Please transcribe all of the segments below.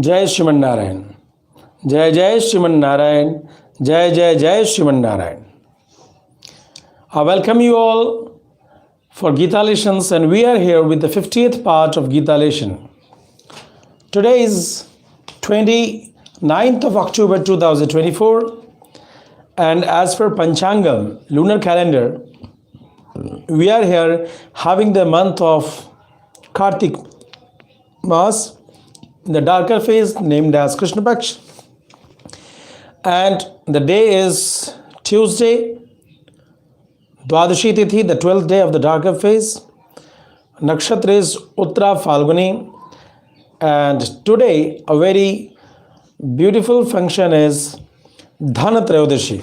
जय श्रीमन नारायण, जय जय श्रीमन नारायण, जय जय जय Shriman Narayan. I welcome you all for Gita lessons, and we are here with the 50th part of Gita lesson. Today is 29th of October 2024, and as per Panchangam lunar calendar, we are here having the month of Kartik Maas, the darker phase named as Krishna Paksh, and the day is Tuesday, Dwadashi Tithi, the 12th day of the darker phase. Nakshatra is Uttara Falguni, and today a very beautiful function is Dhana Trayodashi,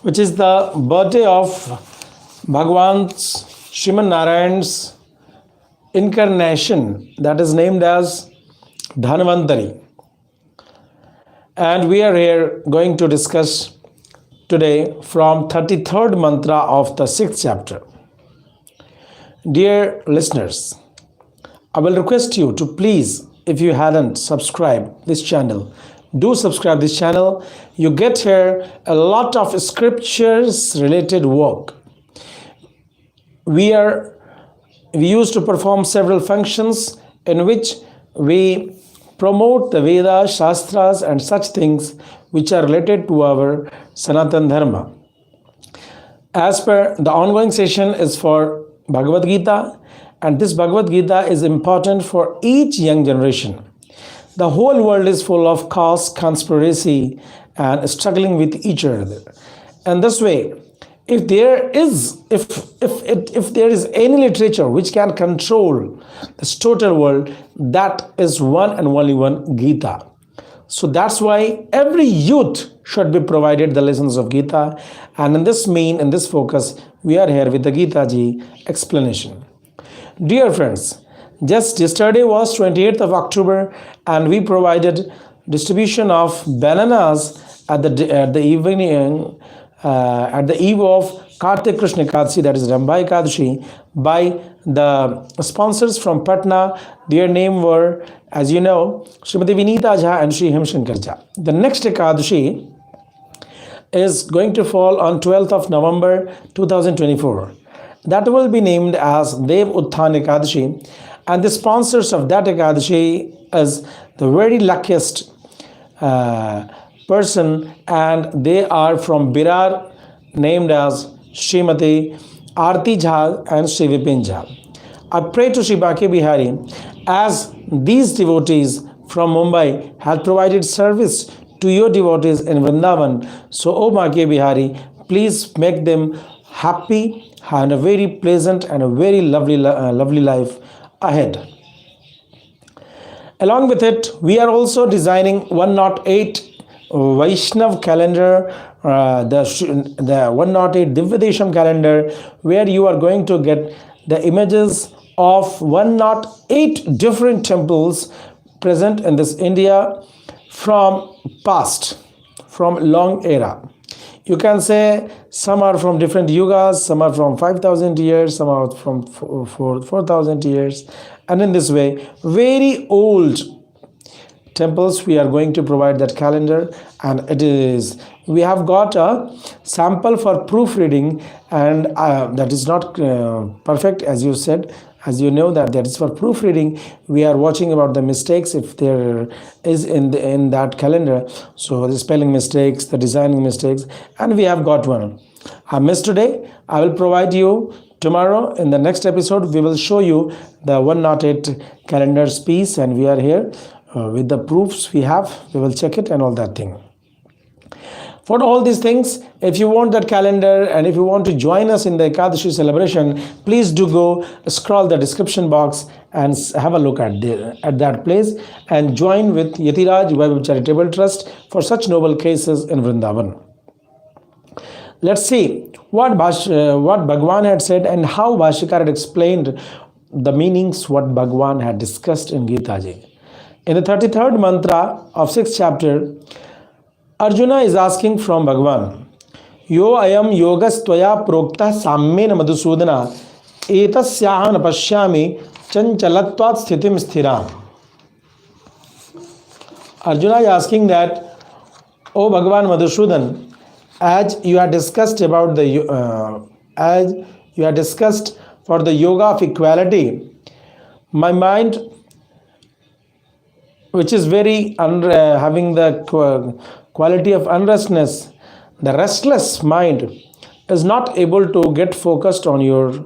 which is the birthday of Bhagwan's Sriman Narayan's incarnation, that is named as Dhanvantari. And we are here going to discuss today from 33rd mantra of the 6th chapter. Dear listeners, I will request you to please, if you hadn't subscribed this channel, do subscribe this channel. You get here a lot of scriptures related work. We used to perform several functions in which we promote the Vedas, Shastras and such things which are related to our Sanatan Dharma. As per the ongoing session is for Bhagavad Gita, and this Bhagavad Gita is important for each young generation. The whole world is full of chaos, conspiracy and struggling with each other. And this way, if there is any literature which can control this total world, that is one and only one, Gita. So that's why every youth should be provided the lessons of Gita, and in this focus, we are here with the Gita Ji explanation. Dear friends, just yesterday was 28th of October, and we provided distribution of bananas at the evening. At the eve of Kartik Krishna Ekadashi, that is Ramba Ekadashi, by the sponsors from Patna. Their name were, as you know, Srimati Vinita Jha and Shri Hemshankar Jha. The next Ekadashi is going to fall on 12th of November 2024. That will be named as Dev Utthan Ekadashi, and the sponsors of that Ekadashi is the very luckiest person, and they are from Birar, named as Srimati Arti Jha and Shri Vipin Jha. I pray to Shri Baki Bihari, as these devotees from Mumbai have provided service to your devotees in Vrindavan. So, O Baki Bihari, please make them happy and a very pleasant and a very lovely life ahead. Along with it, we are also designing 108 Vaishnav calendar, the 108 Divyadesham calendar, where you are going to get the images of 108 different temples present in this India from past, from long era. You can say some are from different yugas, some are from 5,000 years, some are from 4,000 years, and in this way, very old temples we are going to provide that calendar. And we have got a sample for proofreading, and that is not perfect, as you said, as you know, that is for proofreading. We are watching about the mistakes if there is in that calendar, so the spelling mistakes, the designing mistakes, and we have got one. I missed today. I will provide you tomorrow. In the next episode, we will show you the 108 calendars piece, and we are here with the proofs we have. We will check it and all that thing. For all these things, if you want that calendar and if you want to join us in the Ekadashi celebration, please do go scroll the description box and have a look at that place and join with YATIRAJ Charitable Trust for such noble cases in Vrindavan. Let's see what Bhagwan had said and how Bhashikar had explained the meanings what Bhagwan had discussed in Gita Ji. In the 33rd mantra of 6th chapter, Arjuna is asking from Bhagwan, Yo ayam yogas tvaya prokta sammena madhusudana etasyahan pashyami chanchalatvat sthitim sthiram. Arjuna is asking that, O Bhagavan Madhusudan, as you had discussed about the as you had discussed for the yoga of equality, my mind, which is very having the quality of unrestness, the restless mind is not able to get focused on your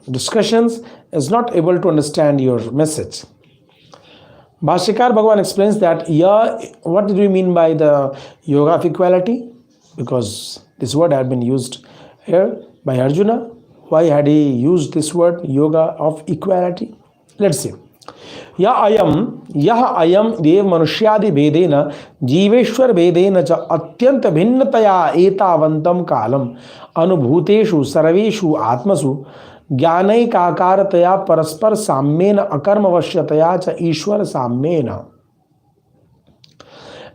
discussions, is not able to understand your message. Bhashyakar Bhagavan explains that, what do we mean by the yoga of equality? Because this word had been used here by Arjuna. Why had he used this word, yoga of equality? Let's see. यह अयम देव मनुष्यादि भेदेन जीवेश्वर भेदेन च अत्यंत भिन्नतया एतावन्तं कालम अनुभूतेषु सर्वेषु आत्मसु ज्ञानैकाकारतया परस्पर साम्येन अकर्मवश्यतया च ईश्वर साम्येन.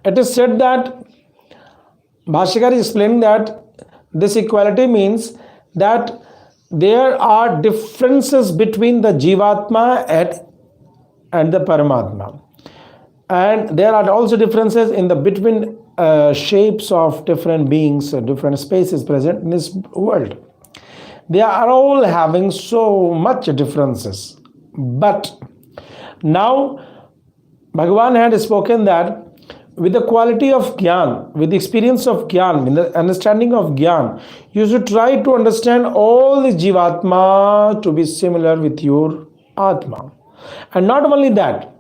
It is said that Bhashyakar is explaining that this equality means that there are differences between the Jivatma and the Paramatma, and there are also differences in the between shapes of different beings, different spaces present in this world. They are all having so much differences, but now Bhagavan had spoken that with the quality of Gyan, with the experience of Gyan, with the understanding of Gyan, you should try to understand all the Jivatma to be similar with your Atma. And not only that,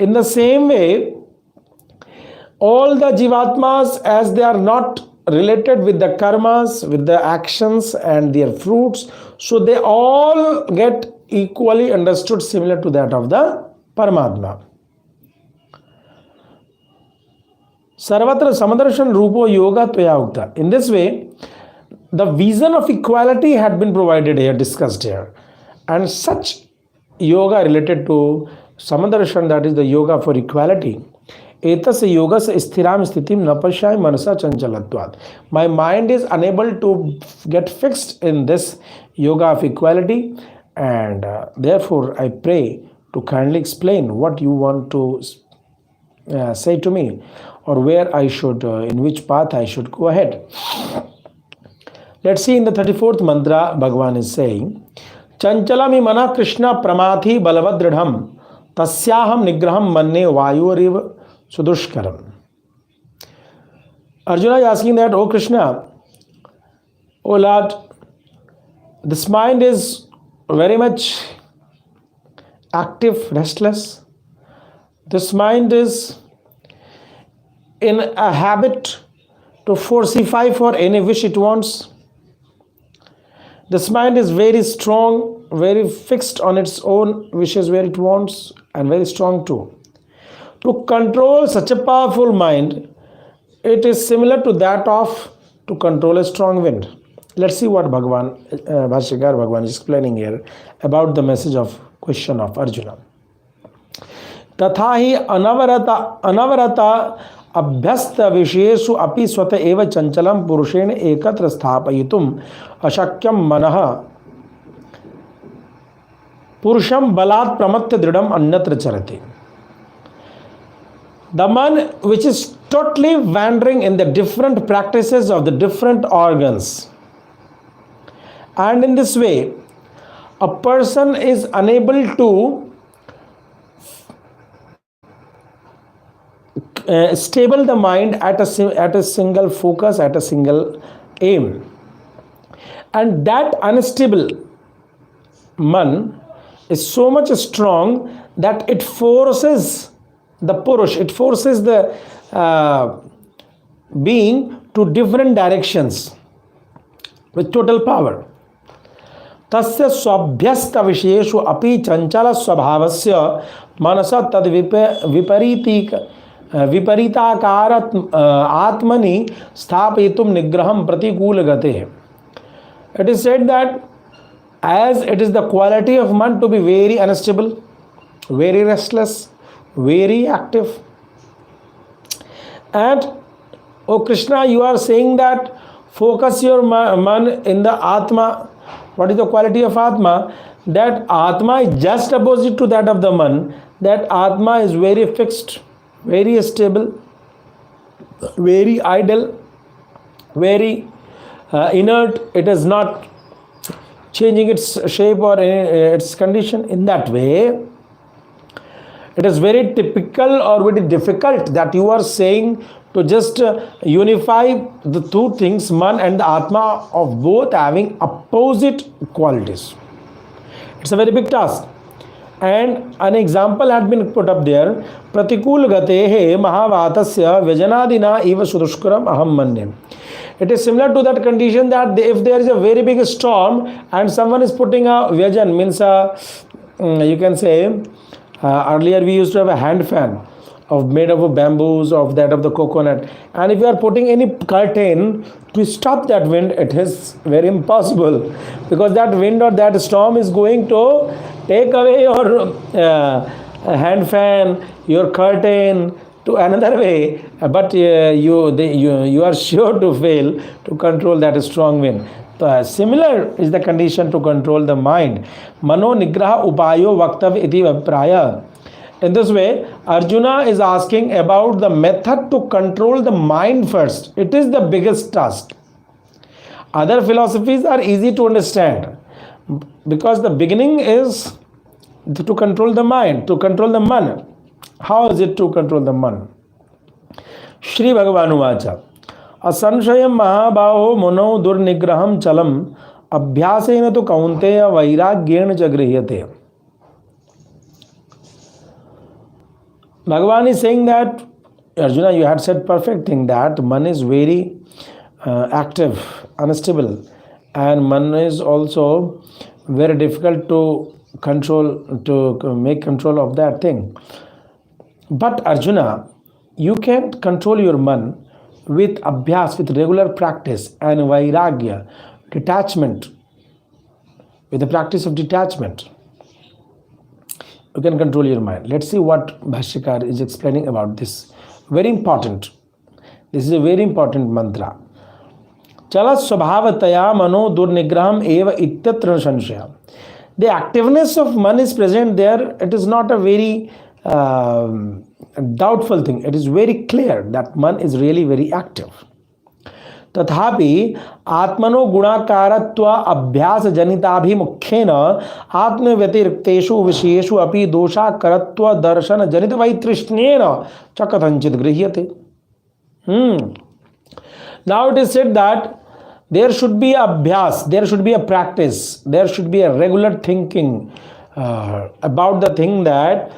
in the same way, all the Jivatmas, as they are not related with the karmas, with the actions and their fruits, so they all get equally understood similar to that of the Paramatma. Sarvatra Samadarshan Rupo Yoga Tvaya Ukta. In this way, the vision of equality had been provided here, discussed here. And such yoga related to Samadarshan, that is the yoga for equality. Etasya yogasya sthiram sthitim napashyai manasa chanchalatvat. My mind is unable to get fixed in this yoga of equality, and therefore I pray to kindly explain what you want to say to me, or where I should, in which path I should go ahead. Let's see, in the 34th mantra, Bhagavan is saying, Chanchalami mana Krishna pramathi balavadridham tasyaham nigraham manne vayuriv sudushkaram. Arjuna is asking that, O Krishna, O Lord, this mind is very much active, restless. This mind is in a habit to forsify for any wish it wants. This mind is very strong, very fixed on its own wishes where it wants, and very strong too. To control such a powerful mind, it is similar to that of to control a strong wind. Let's see what Bhashyakar Bhagavan is explaining here about the message of question of Arjuna. तथा ही अनवरता अभ्यस्त विषयेषु अपि स्वत एव चंचलम पुरुषेण एकत्र स्थापयितुम अशक्यम मनः पुरुषम बलात् प्रमत्य दृढ़म अन्यत्र चरति. The man which is totally wandering in the different practices of the different organs, and in this way a person is unable to stable the mind at a single focus, at a single aim. And that unstable man is so much strong that it forces the Purush, it forces the being to different directions with total power. तस्य स्वाभ्यस्त विषयेषु अपि चंचल स्वभावस्य मनसा तद विपरीताकार आत्मनि स्थापयितुम निग्रहम प्रतिकूल गते. It is said that as it is the quality of man to be very unstable, very restless, very active, and O Krishna, you are saying that focus your man in the Atma. What is the quality of Atma? That Atma is just opposite to that of the man. That Atma is very fixed, very stable, very idle, very inert. It is not changing its shape or its condition. In that way, it is very typical or very difficult that you are saying to just unify the two things, man and the Atma, of both having opposite qualities. It's a very big task. And an example had been put up there. Pratikul gatehe mahavatasya vyajanadina eva sudushkaram aham manye. It is similar to that condition that if there is a very big storm and someone is putting a vyajan, means you can say, earlier we used to have a hand fan made of bamboos, of that of the coconut, and if you are putting any curtain to stop that wind, it is very impossible, because that wind or that storm is going to take away your hand fan, your curtain to another way, but you are sure to fail to control that strong wind. Similar is the condition to control the mind. Mano nigraha upayo vaktav iti vipraya. In this way, Arjuna is asking about the method to control the mind first. It is the biggest task. Other philosophies are easy to understand, because the beginning is to control the mind, to control the man. How is it to control the man? Shri Bhagavan Uvacha Asanshayam Mahabaho Mono Durnigraham Chalam Abhyasena tu Kaunteya Vairagyena Jagrihyate. Bhagavan is saying that, Arjuna, you had said perfect thing, that man is very active, unstable, and man is also very difficult to control, to make control of that thing. But Arjuna, you can control your man with abhyas, with regular practice, and vairagya, detachment, with the practice of detachment. You can control your mind. Let's see what Bhashyakar is explaining about this. Very important. This is a very important mantra. Chala swabhavataya mano durnigraham eva ityatra sanshaya. The activeness of man is present there. It is not a very doubtful thing. It is very clear that man is really very active. तथापि आत्मनो गुणाकारत्व अभ्यास जनिताभिमुख्येन आत्म व्यतिरिक्तेषु विषयेषु अपि दोषाकरत्व दर्शन जनित वैतृष्ण्येन च कथंचित् गृह्यते. Now it is said that there should be abhyas, there should be a practice, there should be a regular thinking about the thing, that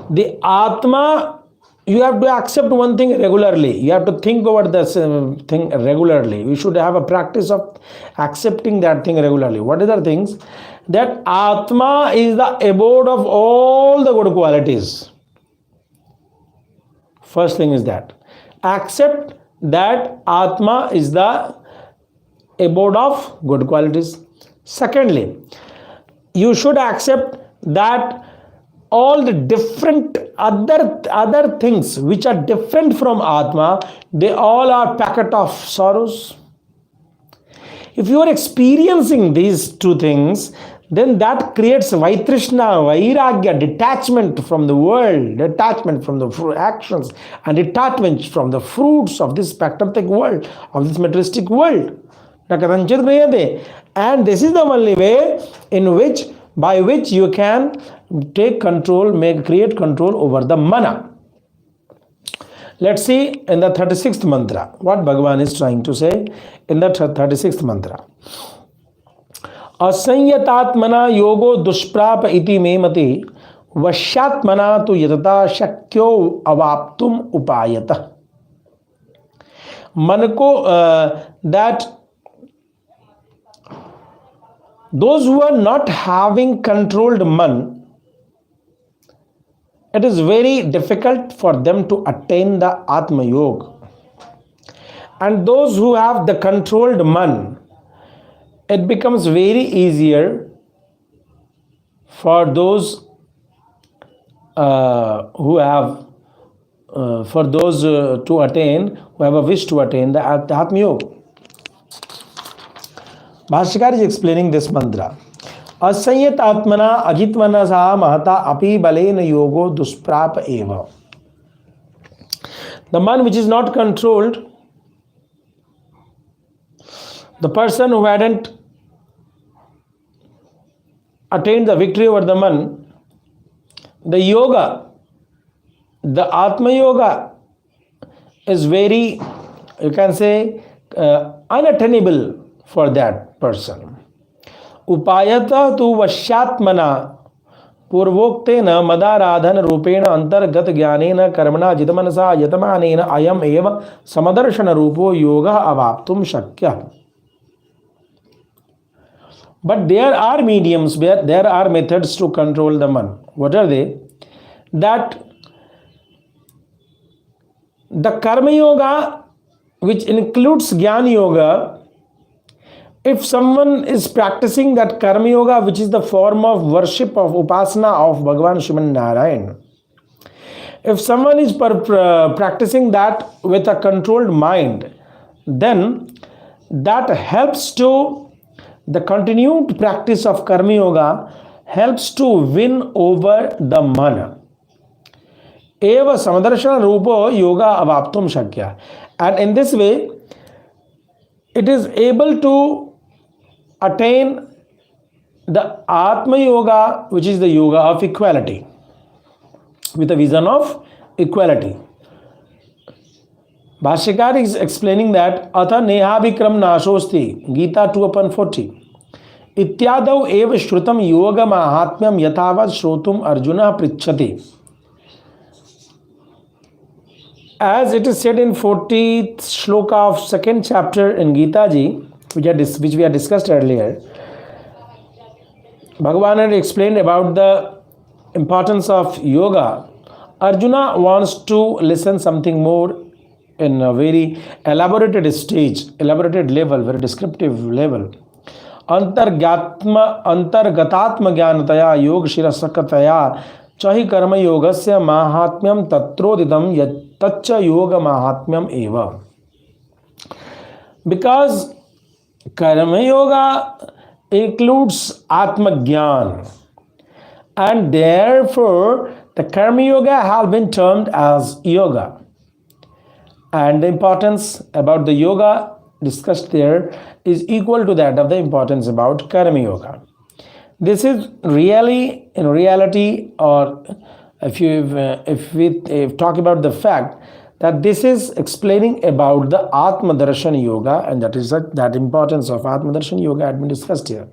the Atma, you have to accept one thing regularly. You have to think over this thing regularly. We should have a practice of accepting that thing regularly. What are the things? That Atma is the abode of all the good qualities. First thing is that. Accept that Atma is the abode of good qualities. Secondly, you should accept that all the different other things which are different from Atma, they all are packet of sorrows. If you are experiencing these two things, then that creates Vaitrishna, Vairagya, detachment from the world, detachment from the actions, and detachment from the fruits of this pragmatic world, of this materialistic world. And this is the only way by which you can take control, create control over the mana. Let's see in the 36th mantra what Bhagavan is trying to say in the 36th mantra. Asanyatatmana yogo dushprapa iti memati vashyatmana tu yatata shakyo avaptum upayata. Man ko that those who are not having controlled man, it is very difficult for them to attain the Atma Yoga. And those who have the controlled man, it becomes very easier for those who have to attain, who have a wish to attain the Atma Yoga. Bhashyakar is explaining this mantra. Asanyat atmana ajitmana sa mahata api balena yogo dusprapa eva. The man which is not controlled, the person who hadn't attained the victory over the man, the yoga, the Atma Yoga is very, you can say, unattainable for that person. Upayata tu vashyatmana पूर्वोक्तेन मदाराधन रूपेण अंतर्गत ज्ञानेन कर्मणा जितमनसा यतमानेन अयम एव समदर्शन रूपो योगः अवाप्तुम शक्यः. But there are mediums, there are methods to control the man. What are they? That the karma yoga, which includes jnana yoga, if someone is practicing that karma yoga, which is the form of worship of upasana of Bhagavan Shriman Narayan, if someone is practicing that with a controlled mind, then that helps to, the continued practice of karma yoga helps to win over the mana. Eva samadarshana rupo yoga avaptum shakya. And in this way, it is able to attain the Atma Yoga, which is the yoga of equality, with a vision of equality. Bhashyakar is explaining that Atha neha vikram nashosti, Gita 2:40. Ityadav eva shrutam yoga mahatmyam yatavad shrotum arjuna prichhati. As it is said in 40th shloka of 2nd chapter in Gita ji, which we had discussed earlier, Bhagavan had explained about the importance of yoga. Arjuna wants to listen something more in a very elaborated stage, elaborated level, very descriptive level. Antargatatma jnanataya yog shirasakataya chahi karma yogasya mahatmyam tatrodidam yattacha yoga mahatmyam eva. Because Karma Yoga includes Atma Jnana, and therefore the Karma Yoga has been termed as yoga. And the importance about the yoga discussed there is equal to that of the importance about Karma Yoga. This is really, in reality, or if we talk about the fact that this is explaining about the Atma Darshan Yoga, and that is that importance of Atma Darshan Yoga had been discussed here.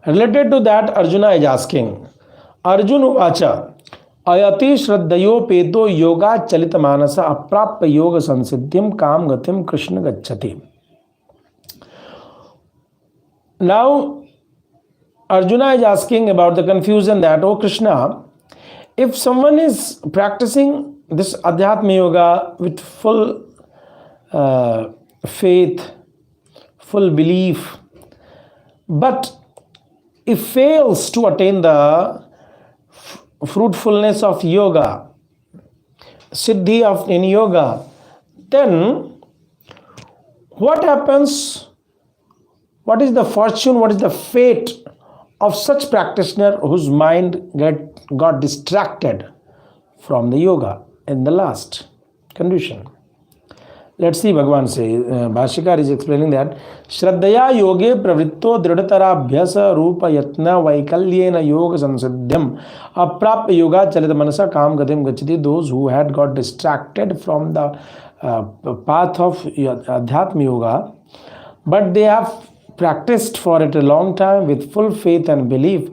Related to that, Arjuna is asking, Arjuna vacha ayati shraddhayo peto yoga chalita manasa aprapya yoga sansiddhim kam gatim krishna gacchati. Now, Arjuna is asking about the confusion that, oh Krishna, if someone is practicing this Adhyatma Yoga with full faith, full belief, but if fails to attain the fruitfulness of yoga, siddhi of in yoga, then what happens? What is the fortune, what is the fate of such practitioner whose mind got distracted from the yoga in the last condition? Let's see, Bhagavan says, Bhashyakar is explaining that Shraddhaya yoge pravritto dridhatara abhyasa rupa yatna vaikalyena yoga sansiddhyam aprapya yoga chalita manasa kam gatim gachati. Those who had got distracted from the path of Adhyatma Yoga, but they have practiced for it a long time with full faith and belief,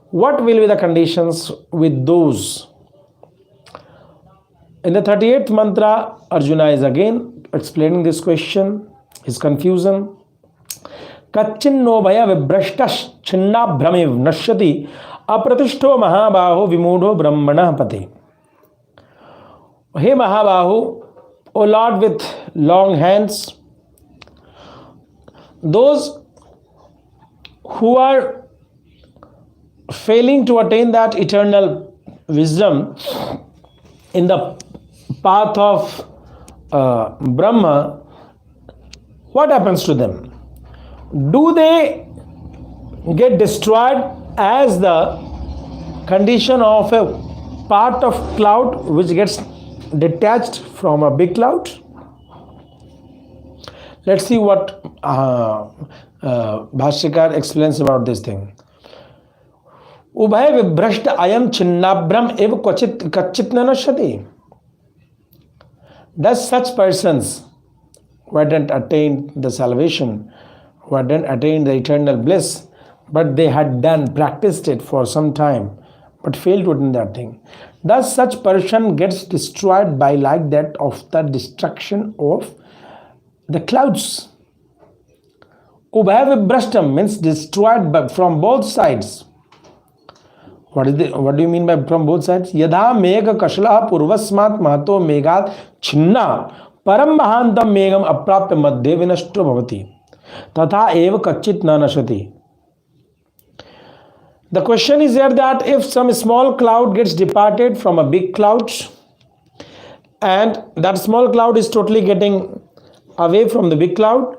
what will be the conditions with those? In the 38th mantra, Arjuna is again explaining this question, his confusion. Kachinno bhaya vibrashtash chinna brahmiv nashyati apratishto mahabaho vimudho brahmanah pati. Hey Mahabahu, O Lord with long hands, those who are failing to attain that eternal wisdom in the path of Brahma, what happens to them? Do they get destroyed as the condition of a part of cloud which gets detached from a big cloud? Let's see what Bhashyakar explains about this thing. Ubhay vibhrashta ayam chinnabram ev kachit nanashati. Does such persons who hadn't attained the salvation, who hadn't attained the eternal bliss, but they had practiced it for some time, but failed to attain that thing, does such person gets destroyed by like that of the destruction of the clouds? Ubhay vibhrashtam means destroyed from both sides. What do you mean by from both sides? Yadha megha kashla purvasmat mahato meghat chinna param mahantam megam aprapya madhye vinashto bhavati tatha eva kachit nanashati. The question is here that if some small cloud gets departed from a big cloud and that small cloud is totally getting away from the big cloud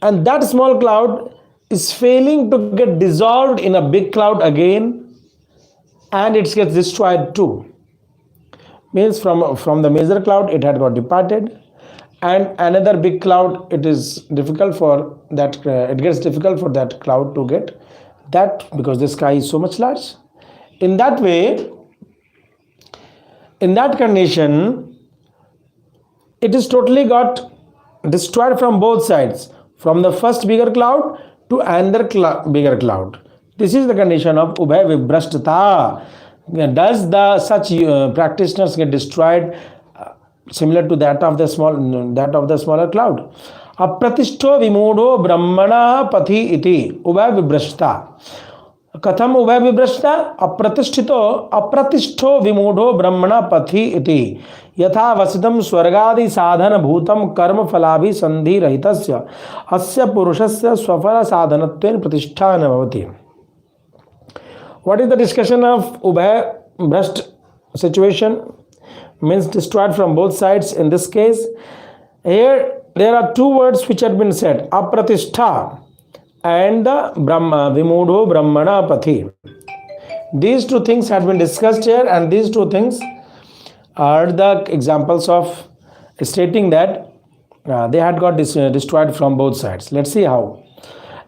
and that small cloud is failing to get dissolved in a big cloud again and it gets destroyed too. Means from the major cloud it had got departed and another big cloud it is difficult for that it gets difficult for that cloud to get that because the sky is so much large. In that way, in that condition, it is totally got destroyed from both sides, from the first bigger cloud to another bigger cloud. This is the condition of ubhay vibhrashtata. Does the such practitioners get destroyed similar to that of the smaller cloud? Apratishto vimodho brahmana pathi iti ubhay vibhrashta. Katham ubhay vibhrashta? Apratishto vimodho brahmana pathi iti yatha vasitam swargadi sadhana bhutam karma falabhi sandhi rahitasya asya purushasya swafala sadhanatven pratisthana bhavati. What is the discussion of ubhay bhrasht situation? Means destroyed from both sides. In this case, here there are two words which had been said, apratishta and the vimodho brahmana pathi. These two things had been discussed here and these two things are the examples of stating that they had got destroyed from both sides. Let's see how.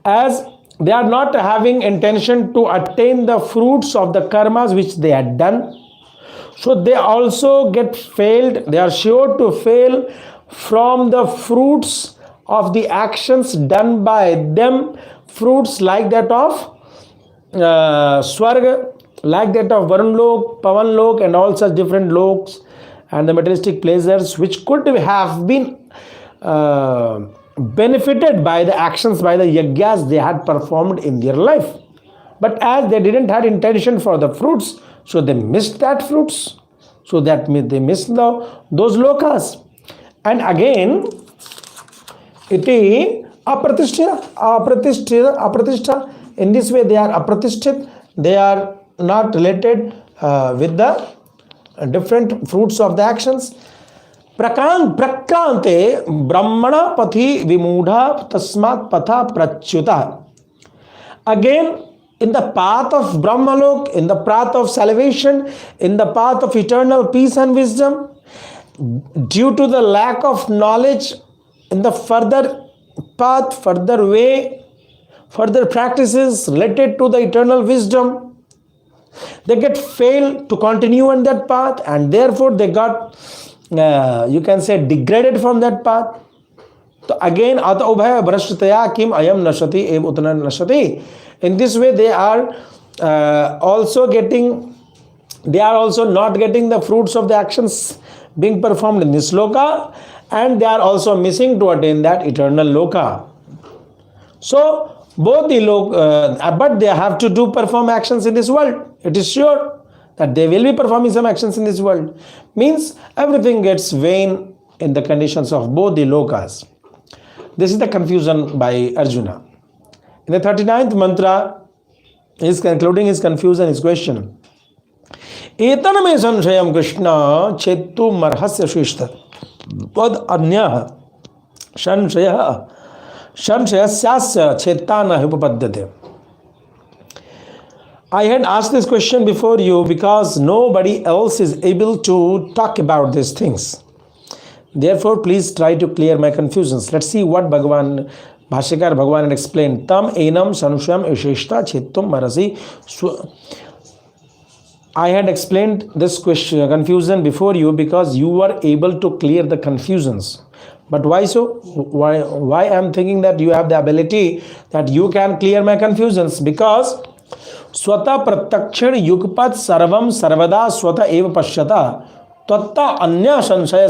As they are not having intention to attain the fruits of the karmas which they had done, so they also get failed, they are sure to fail from the fruits of the actions done by them, fruits like that of Swarga, like that of Varunlok, Pavanlok and all such different loks and the materialistic pleasures which could have been benefited by the actions, by the yagyas they had performed in their life. But as they didn't have intention for the fruits, so they missed that fruits. So that means they missed those lokas. And again, iti apratishta. In this way they are apratishtit. They are not related with the different fruits of the actions. Prakrante brahmana pathi vimudha tasmat patha prachyuta. Again, in the path of Brahmalok, in the path of salvation, in the path of eternal peace and wisdom, due to the lack of knowledge, in the further path, further way, further practices related to the eternal wisdom, they get failed to continue on that path and therefore they got, you can say, degraded from that path. So again, ata ubhaya bhrashtaya kim ayam nashati ev utana nashati. In this way, they are also not getting the fruits of the actions being performed in this loka, and they are also missing to attain that eternal loka. So both the but they have to perform actions in this world. It is sure that they will be performing some actions in this world. Means everything gets vain in the conditions of both the lokas. This is the confusion by Arjuna. In the 39th mantra, he is concluding his confusion, his question. Etan me sanshayam Krishna chetu marhasya shishtavad anya sanshayasya chetana hyupapadyate. I had asked this question before you because nobody else is able to talk about these things. Therefore, please try to clear my confusions. Let's see what Bhagavan, Bhashyakar Bhagavan had explained. Tam enam sanusham isheshta chetum marasi. I had explained this question, confusion before you because you were able to clear the confusions. But why so? Why I am thinking that you have the ability that you can clear my confusions? Because स्वतः प्रत्यक्षण युगपत सर्वम सर्वदा स्वतः एव पश्यता तत्ता अन्य संशय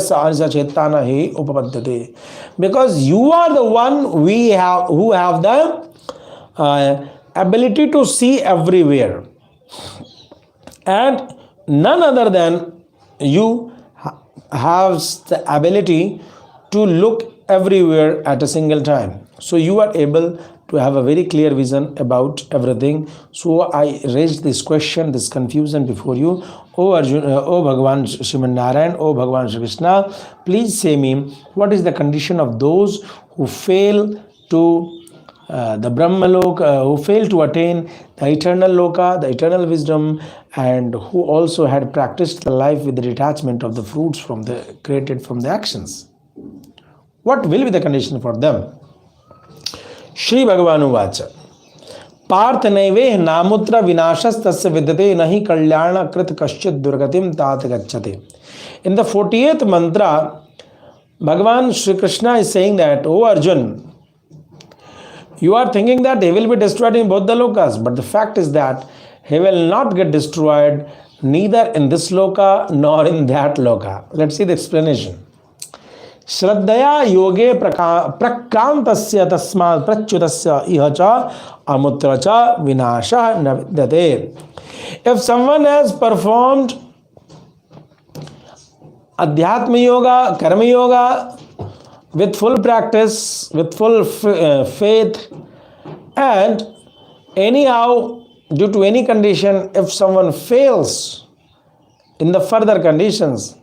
चेतना ही उपपद्यते. Because you are the one who have the ability to see everywhere, and none other than you have the ability to look everywhere at a single time. So you are able to have a very clear vision about everything. So I raised this question, this confusion before you. O Arjuna, O Bhagavan Sriman Narayan, O Bhagavan Shri Krishna, please say me, what is the condition of those who fail to the Brahma Loka, who fail to attain the eternal Loka, the eternal wisdom, and who also had practiced the life with the detachment of the fruits from the created from the actions? What will be the condition for them? Shri भगवान उवाच पार्थ नैवेह नामुत्र विनाशस्तस्य विद्यते नहि कल्याण कृत कश्चित दुर्गतिम तात गच्छते. In the 40th mantra, Bhagavan Shri Krishna is saying that, O Arjun, you are thinking that he will be destroyed in both the lokas, but the fact is that he will not get destroyed neither in this loka nor in that loka. Let's see the explanation. श्रद्धया योगे प्रक्रांतस्य तस्मात् प्रच्युतस्य इह च अमुत्र च विनाशः न विद्यते. If someone has performed adhyatma yoga, karma yoga with full practice, with full faith, and anyhow due to any condition, if someone fails in the further conditions,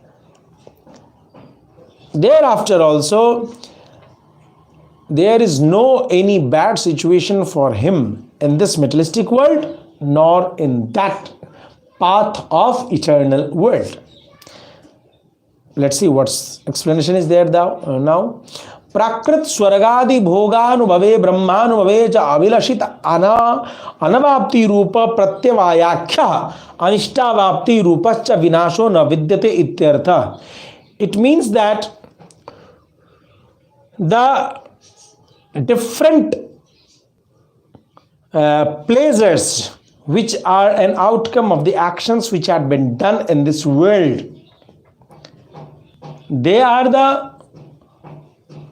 thereafter also there is no any bad situation for him in this materialistic world nor in that path of eternal world. Let's see what explanation is there now. Prakrit swargadi bhoganubhave brahmanubhave cha avilashit anavapti rupa pratyavayakya anishtavapti rupascha vinasho na vidyate ityartha. It means that the different pleasures which are an outcome of the actions which had been done in this world, they are the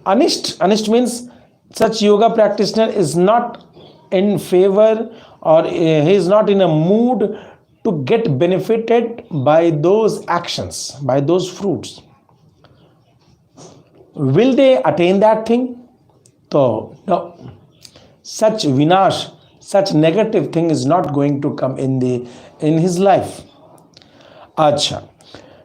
anisht. Anisht means such yoga practitioner is not in favor, or he is not in a mood to get benefited by those actions, by those fruits. Will they attain that thing? So, no. Such vinash, such negative thing is not going to come in his life. Acha.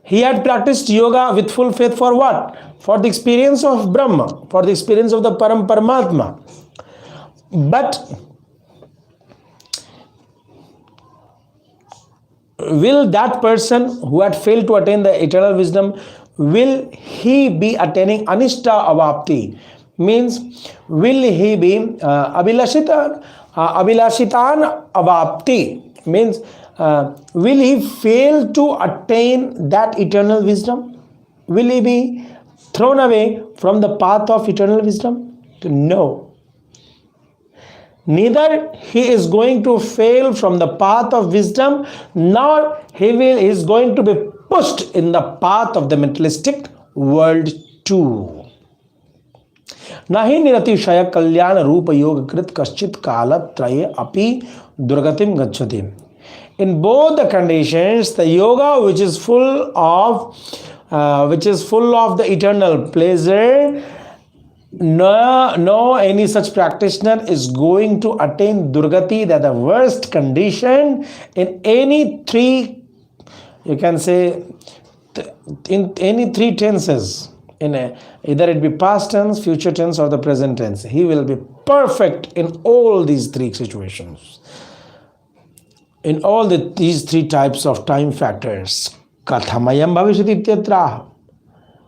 He had practiced yoga with full faith for what? For the experience of Brahma, for the experience of the Param Paramatma. But will that person who had failed to attain the eternal wisdom, will he be attaining anishta avapti? Means, will he be abhilashitan avapti? Means, will he fail to attain that eternal wisdom? Will he be thrown away from the path of eternal wisdom? No. Neither he is going to fail from the path of wisdom, nor he is going to be pushed in the path of the materialistic world too. Nahi niratishaya kalyan rupa yoga krit kaschit kala traye api durgatim gacchati. In both the conditions, the yoga which is full of the eternal pleasure, no any such practitioner is going to attain durgati, that the worst condition in any three, you can say, in any three tenses, either it be past tense, future tense, or the present tense. He will be perfect in all these three situations. in all these three types of time factors. Kathamayam bhavishyati ityatraha.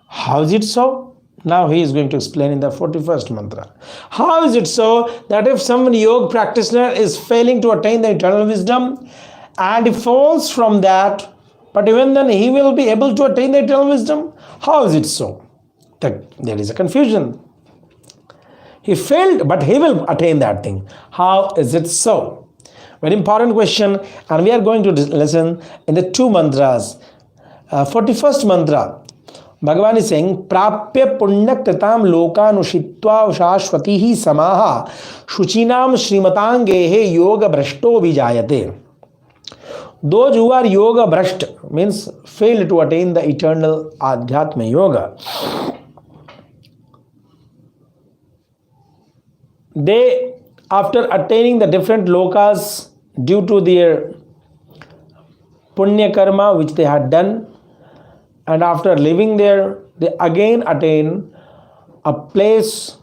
How is it so? Now he is going to explain in the 41st mantra. How is it so that if some yoga practitioner is failing to attain the eternal wisdom and he falls from that, but even then he will be able to attain the eternal wisdom? How is it so? That there is a confusion. He failed, but he will attain that thing. How is it so? Very important question, and we are going to listen in the two mantras. 41st mantra, Bhagavan is saying, Prapya punya kritam lokanushitva shashvatihi samaha shuchinam srimatangehe yoga brashto vijayate. Those who are yoga brasht, means fail to attain the eternal adhyatma yoga, they, after attaining the different lokas due to their punya karma which they had done, and after living there, they again attain a place,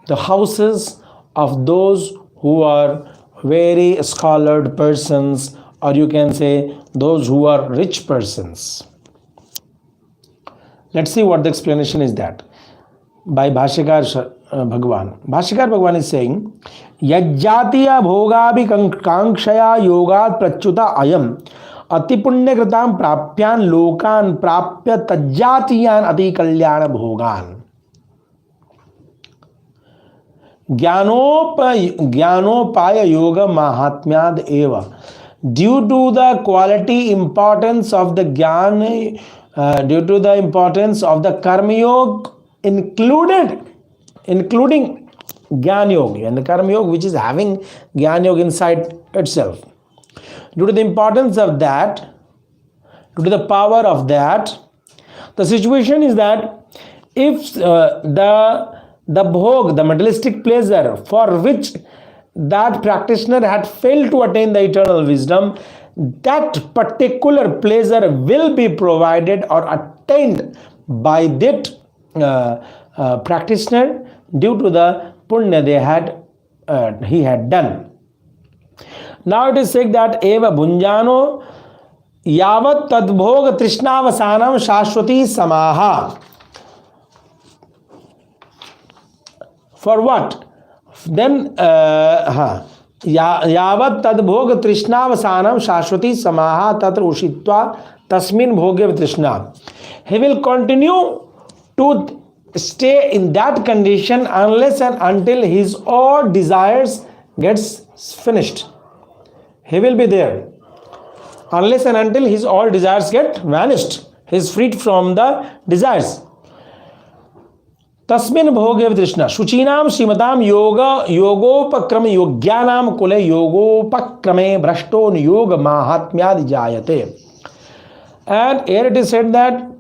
the houses of those who are very scholared persons, or you can say those who are rich persons. Let's see what the explanation is that by Bhashyakar Bhagavan. Bhashyakar Bhagavan is saying, Yajjatiya bhogabi kankshaya yogat prachuta ayam atipunya kritam prapyan lokan prapya tajjatiyan ati kalyana bhogan. Jnanopaya yoga mahatmyad eva. Due to the quality importance of the jnana, due to the importance of the karma yoga, including Jnana Yoga and the Karma Yoga which is having Jnana Yoga inside itself. Due to the importance of that, due to the power of that, the situation is that if the bhog, the materialistic pleasure for which that practitioner had failed to attain the eternal wisdom, that particular pleasure will be provided or attained by that practitioner due to the punya he had done. Now it is said that eva bhunjano yavat tadbhog trishnavasanam shashwati samaha. For what? Then yavat tadbhog trishnavasanam shashwati samaha tatra ushitva tasmin bhoge trishna. He will continue to stay in that condition unless and until his all desires gets finished. He will be there unless and until his all desires get vanished. He is freed from the desires. Tasmin bhoge trishna shuchinam srimatam yoga yogopakrame yogyanam kule yogopakrame brashto yoga mahatmyad jayate. And here it is said that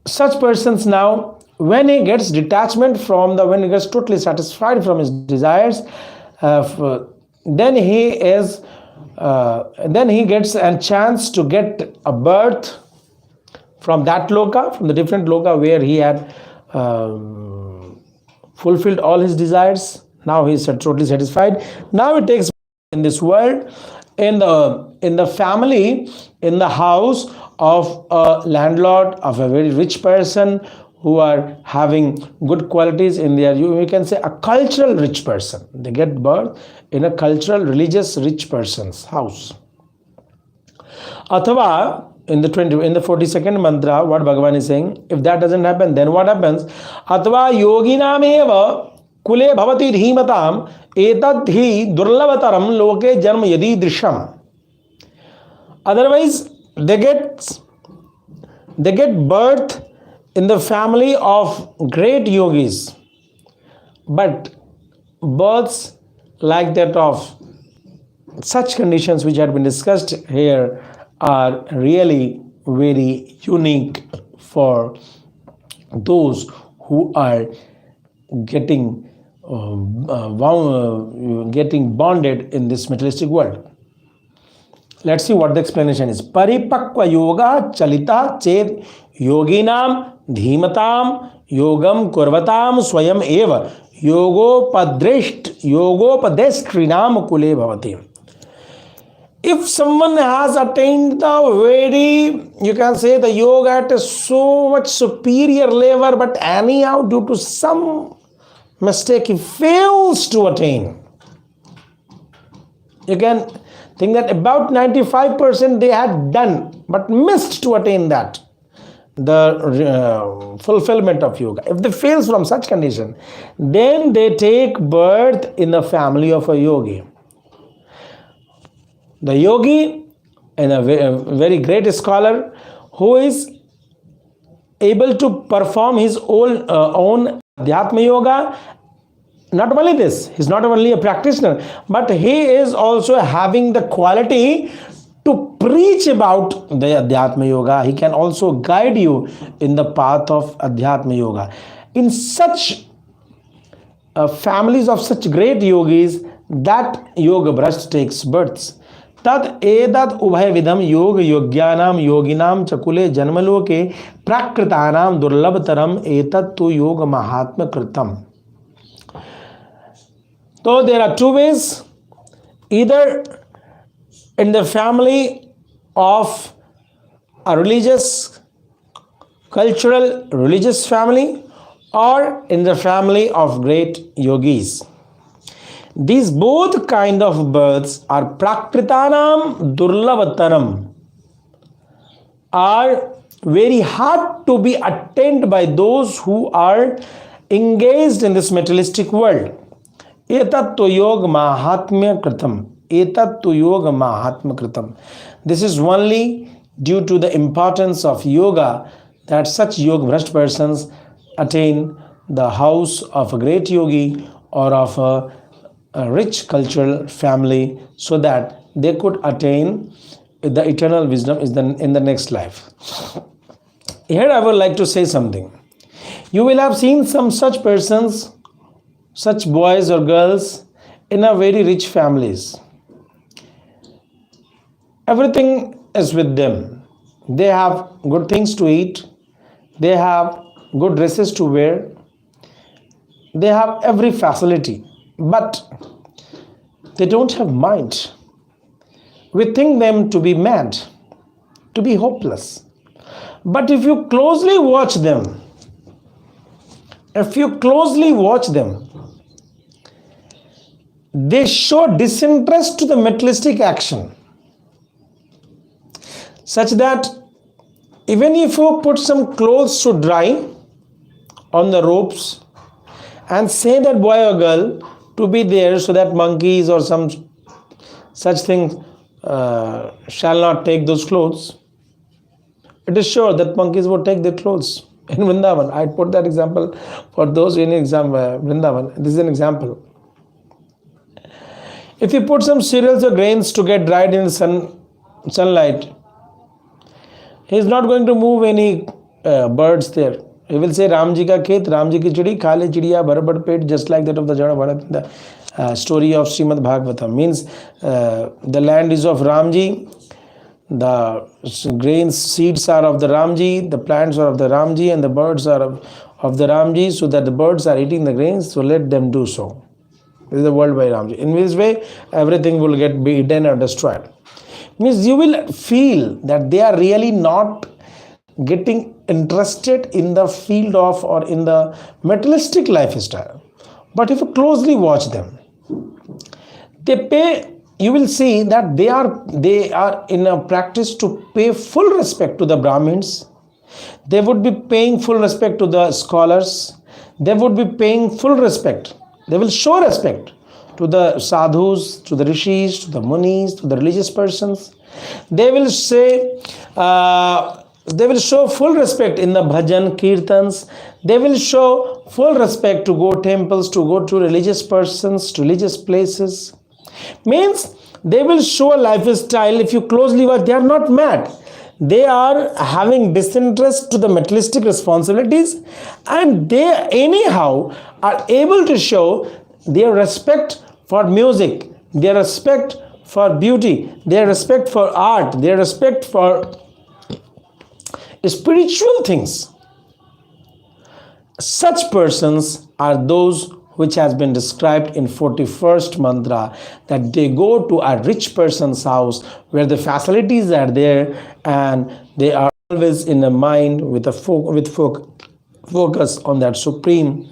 such persons now, when he gets detachment from when he gets totally satisfied from his desires, then he gets a chance to get a birth from that loka, from the different loka where he had fulfilled all his desires. Now he is totally satisfied. Now it takes in this world, in the family, in the house of a landlord, of a very rich person who are having good qualities in their, you can say a cultural rich person. They get birth in a cultural, religious rich person's house. Athava, in the 42nd mantra, what Bhagavan is saying, if that doesn't happen, then what happens? Athava yoginameva kule bhavati dhimatam etad hi durlavataram loke janma yadi drisham. Otherwise, they get birth in the family of great yogis, but births like that of such conditions which had been discussed here are really very unique for those who are getting bonded in this materialistic world. Let's see what the explanation is. Paripakva yoga chalita ched yoginam dhimatam yogam kurvatam swayam eva yogopadeshtrinam kule bhavati. If someone has attained the very, you can say, the yoga at a so much superior level, but anyhow due to some mistake he fails to attain, you can think that about 95% they had done but missed to attain that, the fulfillment of yoga. If they fails from such condition, then they take birth in the family of a yogi. The yogi and a very great scholar who is able to perform his own Adhyatma yoga. Not only this, he's not only a practitioner, but he is also having the quality to preach about the Adhyatma yoga. He can also guide you in the path of Adhyatma yoga. In such families of such great yogis, that yoga bhrashta takes birth. तद एतद उभय विधम योग योग्यानाम योगिनाम चकुले जन्मलोके प्राकृतानाम दुर्लभतरम एतद तो योग महात्म कृतम. So there are two ways, either in the family of a religious, cultural, religious family, or in the family of great yogis. These both kind of births are prakritanam durlabhataram, are very hard to be attained by those who are engaged in this materialistic world. Etat to yog mahatmya kritam. Etat to yoga mahatmya kritam. This is only due to the importance of yoga that such yoga bhrashta persons attain the house of a great yogi or of a rich cultural family, so that they could attain the eternal wisdom in the next life. Here I would like to say something. You will have seen some such persons, such boys or girls in a very rich families. Everything is with them. They have good things to eat. They have good dresses to wear. They have every facility. But they don't have mind. We think them to be mad, to be hopeless. But if you closely watch them, they show disinterest to the materialistic action, such that even if you put some clothes to dry on the ropes and say that boy or girl to be there so that monkeys or some such thing shall not take those clothes, it is sure that monkeys would take their clothes. In Vrindavan, I put that example for those in Vrindavan. This is an example. If you put some cereals or grains to get dried in the sunlight, he is not going to move any birds there. He will say, Ramji ka khet, Ramji ki chidi, khale chidiya, bhar pet, just like that of the Jada Bharat, the story of Srimad Bhagavatam. Means the land is of Ramji, the grains, seeds are of the Ramji, the plants are of the Ramji, and the birds are of the Ramji, so that the birds are eating the grains, so let them do so. This is the world by Ramji. In this way, everything will be eaten or destroyed. Means you will feel that they are really not getting interested in the field of or in the materialistic lifestyle. But if you closely watch them, you will see that they are in a practice to pay full respect to the Brahmins. They would be paying full respect to the scholars. They would be paying full respect. They will show respect to the sadhus, to the rishis, to the munis, to the religious persons. They will say, they will show full respect in the bhajan, kirtans. They will show full respect to go temples, to go to religious persons, to religious places. Means they will show a lifestyle. If you closely watch, they are not mad. They are having disinterest to the materialistic responsibilities, and they anyhow are able to show their respect for music, their respect for beauty, their respect for art, their respect for spiritual things. Such persons are those which has been described in 41st mantra, that they go to a rich person's house where the facilities are there and they are always in a mind with a focus on that supreme.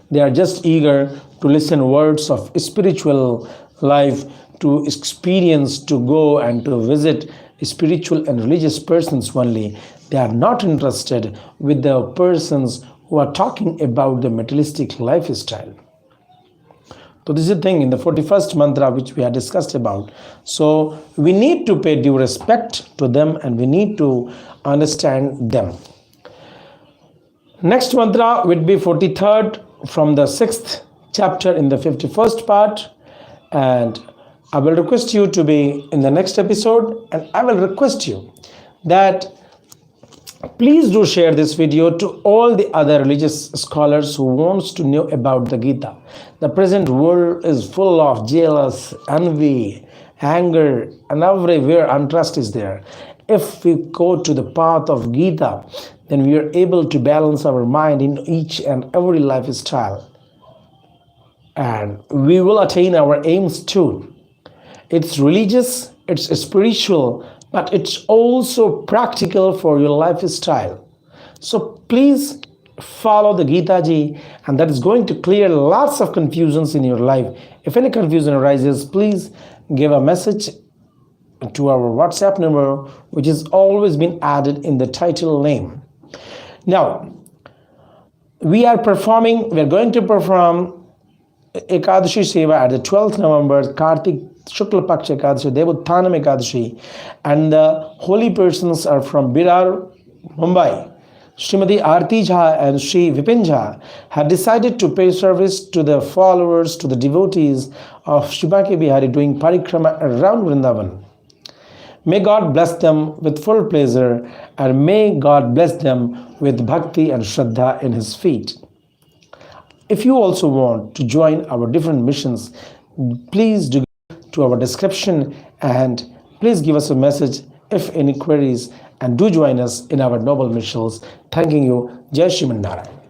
They are just eager to listen words of spiritual life, to experience, to go and to visit spiritual and religious persons only. They are not interested with the persons who are talking about the materialistic lifestyle. So this is the thing in the 41st mantra which we had discussed about. So we need to pay due respect to them and we need to understand them. Next mantra would be 43rd from the 6th chapter in the 51st part, and I will request you to be in the next episode, and I will request you that please do share this video to all the other religious scholars who wants to know about the Gita. The present world is full of jealous, envy, anger, and everywhere untrust is there. If we go to the path of Gita, then we are able to balance our mind in each and every lifestyle. And we will attain our aims too. It's religious, it's spiritual, but it's also practical for your lifestyle. So please follow the Gita ji, and that is going to clear lots of confusions in your life. If any confusion arises, please give a message to our WhatsApp number, which has always been added in the title name. Now, we are going to perform Ekadashi Seva at the 12th November, Kartik Shukla Paksha Ekadashi, Devuttanam Ekadashi, and the holy persons are from Birar, Mumbai. Srimati Aarti Jha and Sri Vipin Jha have decided to pay service to the followers, to the devotees of Shibaki Bihari doing parikrama around Vrindavan. May God bless them with full pleasure, and may God bless them with bhakti and shraddha in His feet. If you also want to join our different missions, please do to our description and please give us a message if any queries, and do join us in our noble missions. Thanking you. Jai Shriman Narayan.